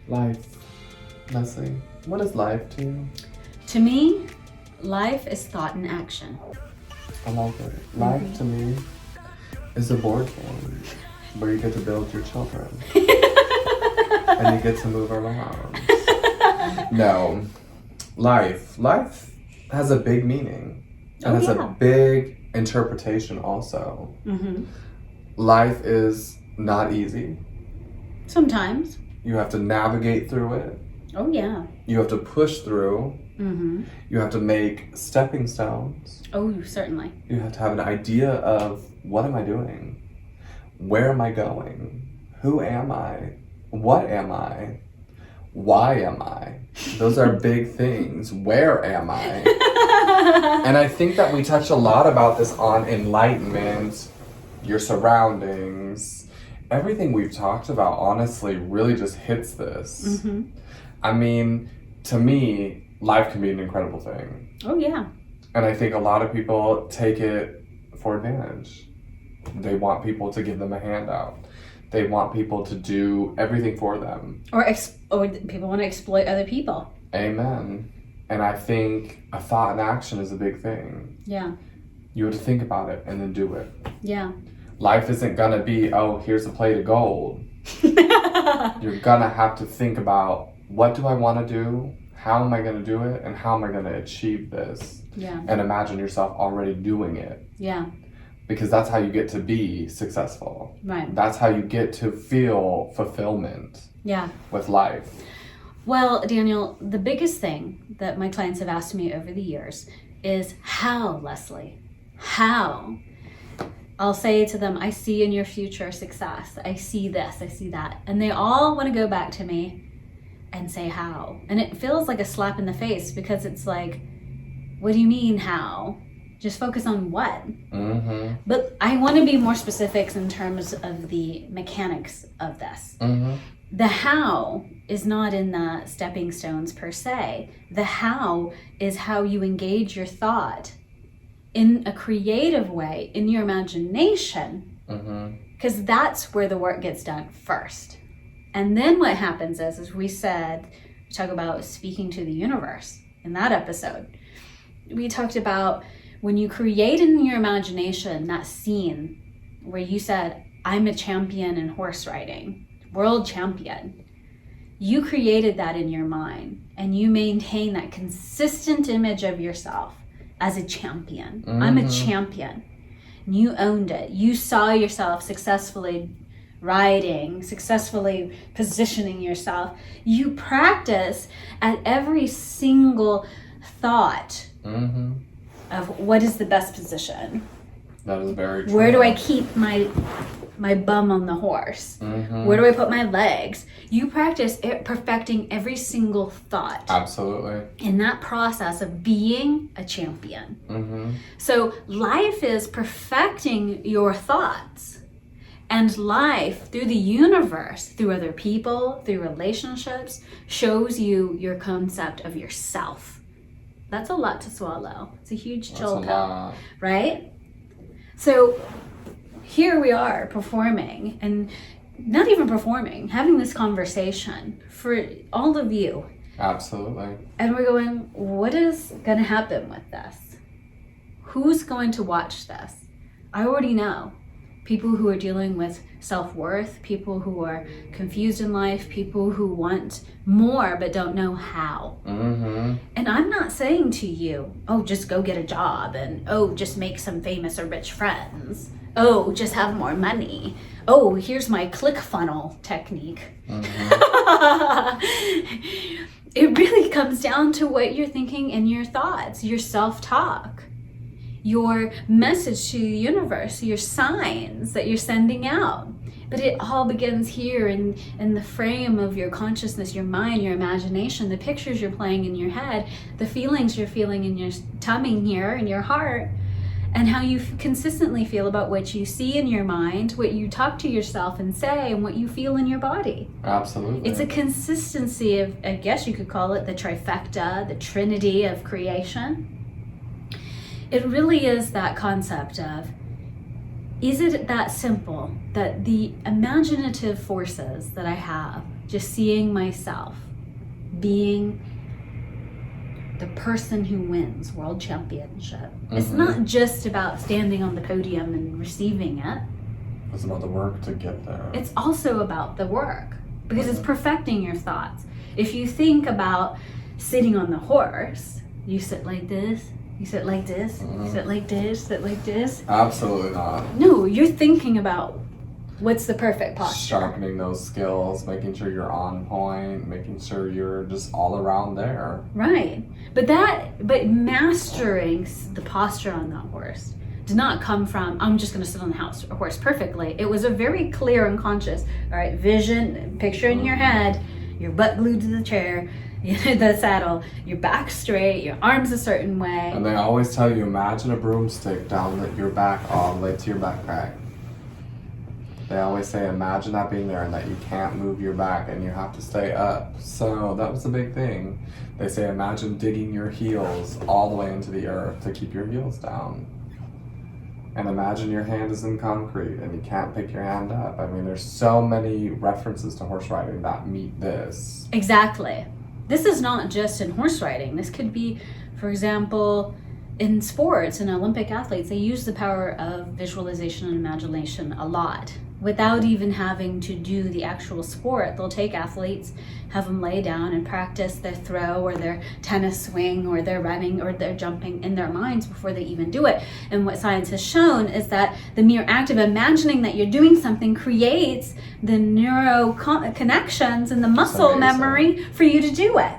Life. Leslie, what is life to you? To me, life is thought in action. I love it. Life to me is a board game where you get to build your children. And you get to move around. No. Life has a big meaning. And has a big interpretation also. Life is not easy. Sometimes. You have to navigate through it. Oh, yeah. You have to push through. You have to make stepping stones. Oh, certainly. You have to have an idea of, what am I doing? Where am I going? Who am I? What am I? Why am I? Those are big things. Where am I? And I think that we touch a lot about this on enlightenment, your surroundings. Everything we've talked about, honestly, really just hits this. I mean, to me, life can be an incredible thing. Oh, yeah. And I think a lot of people take it for advantage. They want people to give them a handout. They want people to do everything for them. Or people want to exploit other people. Amen. And I think a thought and action is a big thing. Yeah. You have to think about it and then do it. Yeah. Life isn't gonna be, oh, here's a plate of gold. You're gonna have to think about, what do I want to do? How am I gonna do it? And how am I gonna achieve this? Yeah. And imagine yourself already doing it. Yeah. Because that's how you get to be successful. Right. That's how you get to feel fulfillment. Yeah. With life. Well, Daniel, the biggest thing that my clients have asked me over the years is, how, Leslie? How? I'll say to them, I see in your future success. I see this, I see that. And they all want to go back to me and say how. And it feels like a slap in the face, because it's like, what do you mean how? Just focus on what? But I want to be more specific in terms of the mechanics of this. The how is not in the stepping stones per se. The how is how you engage your thought in a creative way, in your imagination, because that's where the work gets done first. And then what happens is, as we said, we talk about speaking to the universe in that episode. We talked about when you create in your imagination that scene where you said, I'm a champion in horse riding, world champion. You created that in your mind, and you maintain that consistent image of yourself as a champion. I'm a champion. And you owned it. You saw yourself successfully riding, successfully positioning yourself. You practice at every single thought of what is the best position. That is very true. Where do I keep my bum on the horse? Where do I put my legs? You practice perfecting every single thought. Absolutely. In that process of being a champion. So life is perfecting your thoughts. And life, through the universe, through other people, through relationships, shows you your concept of yourself. That's a lot to swallow. It's a huge chill pill, right? So here we are performing, and not even performing, having this conversation for all of you. Absolutely. And we're going, what is going to happen with this? Who's going to watch this? I already know. People who are dealing with self-worth, people who are confused in life, people who want more but don't know how. And I'm not saying to you, oh, just go get a job, and oh, just make some famous or rich friends. Oh, just have more money. Oh, here's my ClickFunnels technique. It really comes down to what you're thinking in your thoughts, your self-talk, your message to the universe, your signs that you're sending out. But it all begins here in the frame of your consciousness, your mind, your imagination, the pictures you're playing in your head, the feelings you're feeling in your tummy here, in your heart, and how you consistently feel about what you see in your mind, what you talk to yourself and say, and what you feel in your body. Absolutely. It's a consistency of, I guess you could call it the trifecta, the trinity of creation. It really is that concept of, is it that simple that the imaginative forces that I have just seeing myself being the person who wins world championship. It's not just about standing on the podium and receiving it. It's about the work to get there. It's also about the work, because it's perfecting your thoughts. If you think about sitting on the horse, you sit like this, you sit like this, you sit like this, sit like this. Absolutely not. No, you're thinking about what's the perfect posture. Sharpening those skills, making sure you're on point, making sure you're just all around there. Right. But mastering the posture on that horse did not come from, I'm just going to sit on the horse perfectly. It was a very clear and conscious, all right, vision, picture in your head, your butt glued to the chair, the saddle, your back straight, your arms a certain way. And they always tell you, imagine a broomstick down your back all the way to your back crack. They always say, imagine that being there and that you can't move your back and you have to stay up. So that was the big thing. They say, imagine digging your heels all the way into the earth to keep your heels down. And imagine your hand is in concrete and you can't pick your hand up. I mean, there's so many references to horse riding that meet this. Exactly. This is not just in horse riding. This could be, for example, in sports and Olympic athletes. They use the power of visualization and imagination a lot. Without even having to do the actual sport, they'll take athletes, have them lay down and practice their throw or their tennis swing or their running or their jumping in their minds before they even do it. And what science has shown is that the mere act of imagining that you're doing something creates the neuro connections and the muscle memory for you to do it.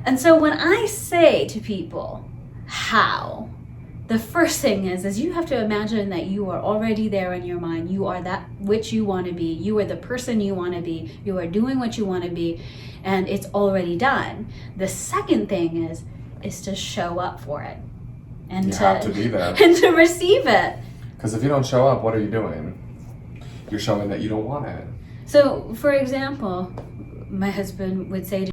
And so when I say to people, how? The first thing is you have to imagine that you are already there in your mind. You are that which you want to be. You are the person you want to be. You are doing what you want to be, and it's already done. The second thing is to show up for it, and you have to be there and to receive it. Because if you don't show up, what are you doing? You're showing that you don't want it. So, for example, my husband would say to me,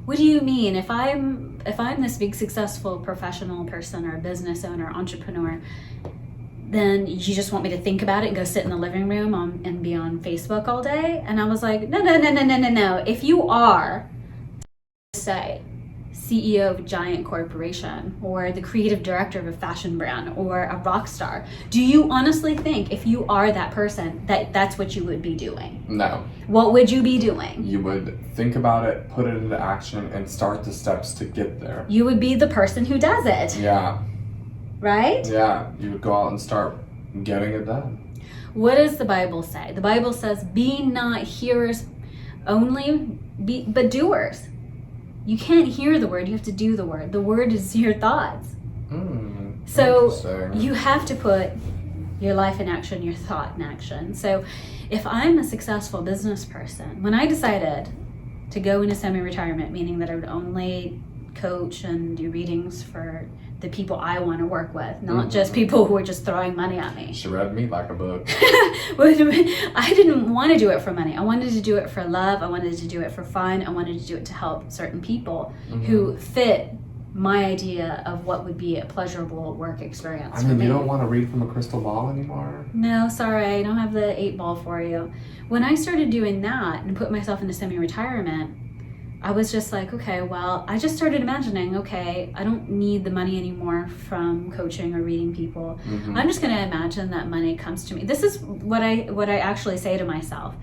what do you mean if I'm this big successful professional person or business owner, entrepreneur, then you just want me to think about it and go sit in the living room and be on Facebook all day? And I was like, no. If you are, say, CEO of a giant corporation or the creative director of a fashion brand or a rock star, do you honestly think if you are that person that's what you would be doing? No. What would you be doing? You would think about it, put it into action, and start the steps to get there. You would be the person who does it. Yeah. Right? Yeah. You would go out and start getting it done. What does the Bible say? The Bible says, be not hearers only, but doers. You can't hear the word, you have to do the word. The word is your thoughts. So you have to put your life in action, your thought in action. So if I'm a successful business person, when I decided to go into semi-retirement, meaning that I would only coach and do readings for the people I want to work with, not just people who are just throwing money at me. She read me like a book. I didn't want to do it for money. I wanted to do it for love. I wanted to do it for fun. I wanted to do it to help certain people who fit my idea of what would be a pleasurable work experience. I mean, you don't want to read from a crystal ball anymore? No, sorry, I don't have the 8-ball for you. When I started doing that and put myself into semi-retirement, I was just like, okay, well, I just started imagining, okay, I don't need the money anymore from coaching or reading people. I'm just going to imagine that money comes to me. This is what I actually say to myself.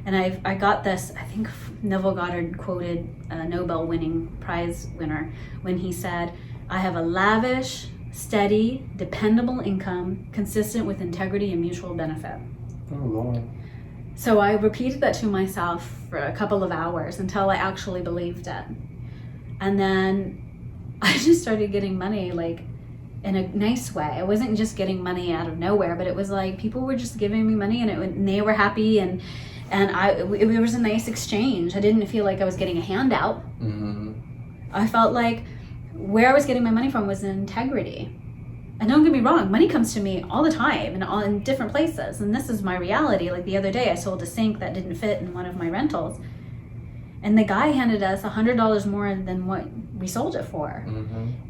And I got this, I think Neville Goddard quoted a Nobel-winning prize winner when he said, I have a lavish, steady, dependable income consistent with integrity and mutual benefit. Oh, Lord. So I repeated that to myself for a couple of hours until I actually believed it. And then I just started getting money like in a nice way. I wasn't just getting money out of nowhere, but it was like people were just giving me money and they were happy and it was a nice exchange. I didn't feel like I was getting a handout. I felt like where I was getting my money from was integrity. And don't get me wrong, money comes to me all the time and all in different places. And this is my reality. Like the other day, I sold a sink that didn't fit in one of my rentals. And the guy handed us $100 more than what we sold it for.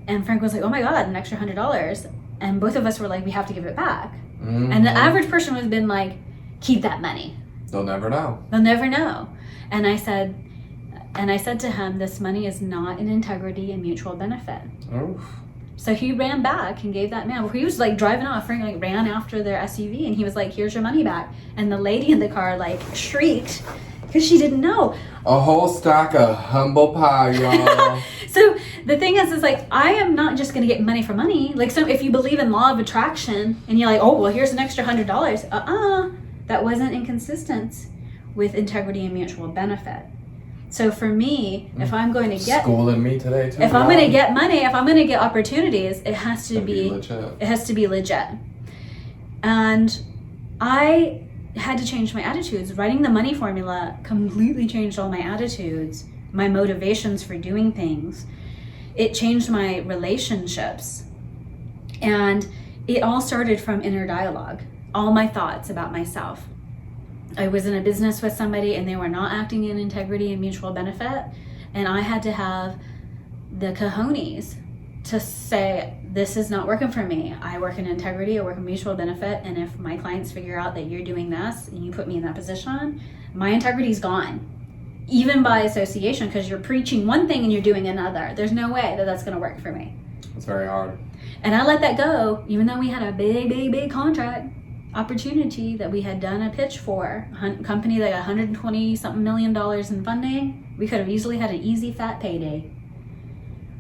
And Frank was like, oh my God, an extra $100. And both of us were like, we have to give it back. And the average person would have been like, keep that money. They'll never know. They'll never know. And I said to him, this money is not in integrity and mutual benefit. Oof. So he ran back and gave that man, he was like driving off, like ran after their SUV, and he was like, here's your money back. And the lady in the car like shrieked because she didn't know. A whole stack of humble pie, y'all. So the thing is like, I am not just going to get money for money. Like, so if you believe in law of attraction and you're like, oh, well, here's an extra $100. That wasn't in consistence with integrity and mutual benefit. So for me, if I'm going to get schooling me today too. If I'm going to get money, if I'm going to get opportunities, it has to be legit. It has to be legit. And I had to change my attitudes. Writing the money formula completely changed all my attitudes, my motivations for doing things. It changed my relationships. And it all started from inner dialogue. All my thoughts about myself. I was in a business with somebody and they were not acting in integrity and mutual benefit. And I had to have the cojones to say, this is not working for me. I work in integrity, I work in mutual benefit. And if my clients figure out that you're doing this and you put me in that position, my integrity's gone. Even by association, because you're preaching one thing and you're doing another. There's no way that that's going to work for me. It's very hard. And I let that go, even though we had a big contract opportunity that we had done a pitch for, a company that got $120-something million in funding. We could have easily had an easy fat payday,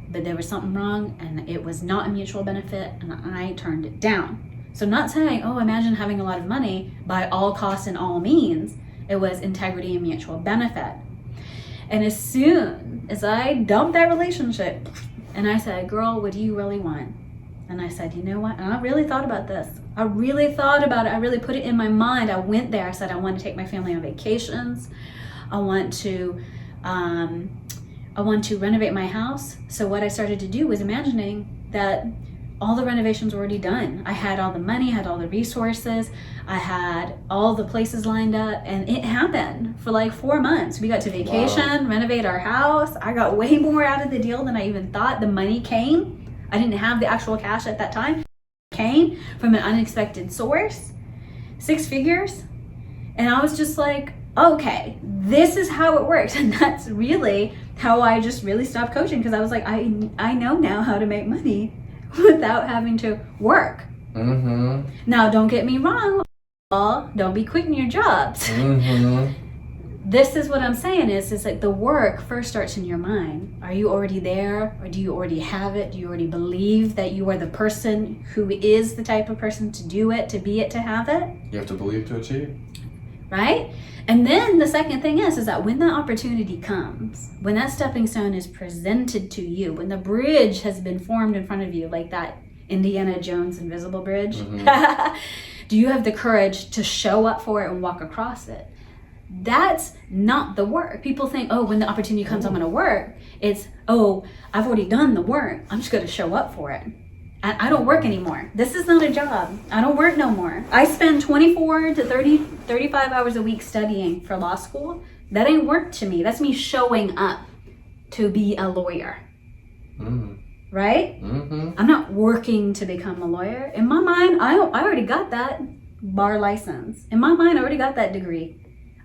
but there was something wrong and it was not a mutual benefit, and I turned it down. So I'm not saying, oh, imagine having a lot of money by all costs and all means. It was integrity and mutual benefit. And as soon as I dumped that relationship and I said, girl, what do you really want? And I said, you know what? And I really thought about this. I really thought about it. I really put it in my mind. I went there. I said, I want to take my family on vacations. I want to renovate my house. So what I started to do was imagining that all the renovations were already done. I had all the money, I had all the resources, I had all the places lined up, and it happened for like 4 months. We got to vacation, renovate our house. I got way more out of the deal than I even thought. The money came. I didn't have the actual cash at that time. It came from an unexpected source, 6 figures. And I was just like, okay, this is how it works. And that's really how I just really stopped coaching, because I was like, I know now how to make money without having to work. Mm-hmm. Now, don't get me wrong. Don't be quitting your jobs. Mm-hmm. This is what I'm saying is like the work first starts in your mind. Are you already there, or do you already have it? Do you already believe that you are the person who is the type of person to do it, to be it, to have it? You have to believe to achieve. Right? And then the second thing is that when that opportunity comes, when that stepping stone is presented to you, when the bridge has been formed in front of you, like that Indiana Jones invisible bridge, do you have the courage to show up for it and walk across it? That's not the work. People think, oh, when the opportunity comes, I'm going to work. It's, oh, I've already done the work. I'm just going to show up for it. I don't work anymore. This is not a job. I don't work no more. I spend 24 to 35 hours a week studying for law school. That ain't work to me. That's me showing up to be a lawyer. Mm-hmm. Right? Mm-hmm. I'm not working to become a lawyer. In my mind, I already got that bar license. In my mind, I already got that degree.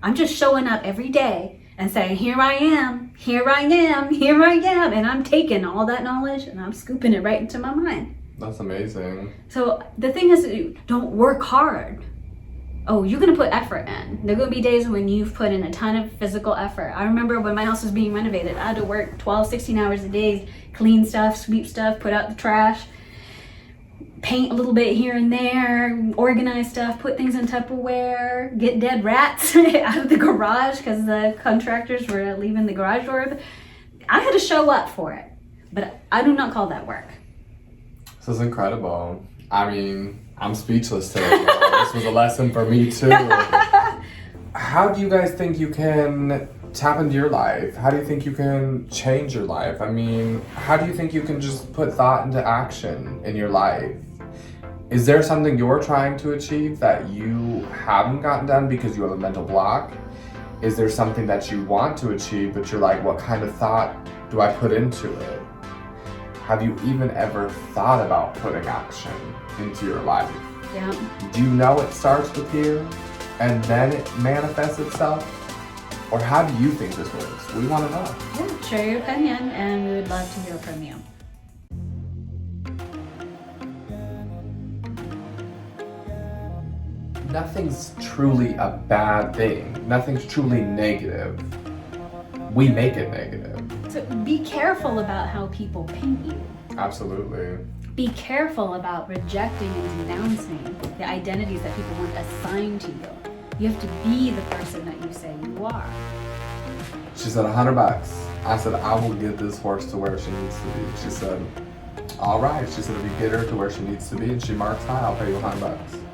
I'm just showing up every day and saying, here I am, here I am, here I am. And I'm taking all that knowledge and I'm scooping it right into my mind. That's amazing. So the thing is, don't work hard. Oh, you're going to put effort in. There are going to be days when you've put in a ton of physical effort. I remember when my house was being renovated, I had to work 12, 16 hours a day, clean stuff, sweep stuff, put out the trash, paint a little bit here and there, organize stuff, put things in Tupperware, get dead rats out of the garage because the contractors were leaving the garage door. I had to show up for it, but I do not call that work. This is incredible. I mean, I'm speechless today. This was a lesson for me too. How do you guys think you can tap into your life? How do you think you can change your life? I mean, how do you think you can just put thought into action in your life? Is there something you're trying to achieve that you haven't gotten done because you have a mental block? Is there something that you want to achieve, but you're like, what kind of thought do I put into it? Have you even ever thought about putting action into your life? Yeah. Do you know it starts with here? and then it manifests itself? Or how do you think this works? We want to know. Yeah, share your opinion, and we would love to hear from you. Nothing's truly a bad thing. Nothing's truly negative. We make it negative. So be careful about how people paint you. Absolutely. Be careful about rejecting and denouncing the identities that people want assigned to you. You have to be the person that you say you are. She said $100. I said, I will get this horse to where she needs to be. She said, all right. She said, if you get her to where she needs to be and she marks high, I'll pay you $100.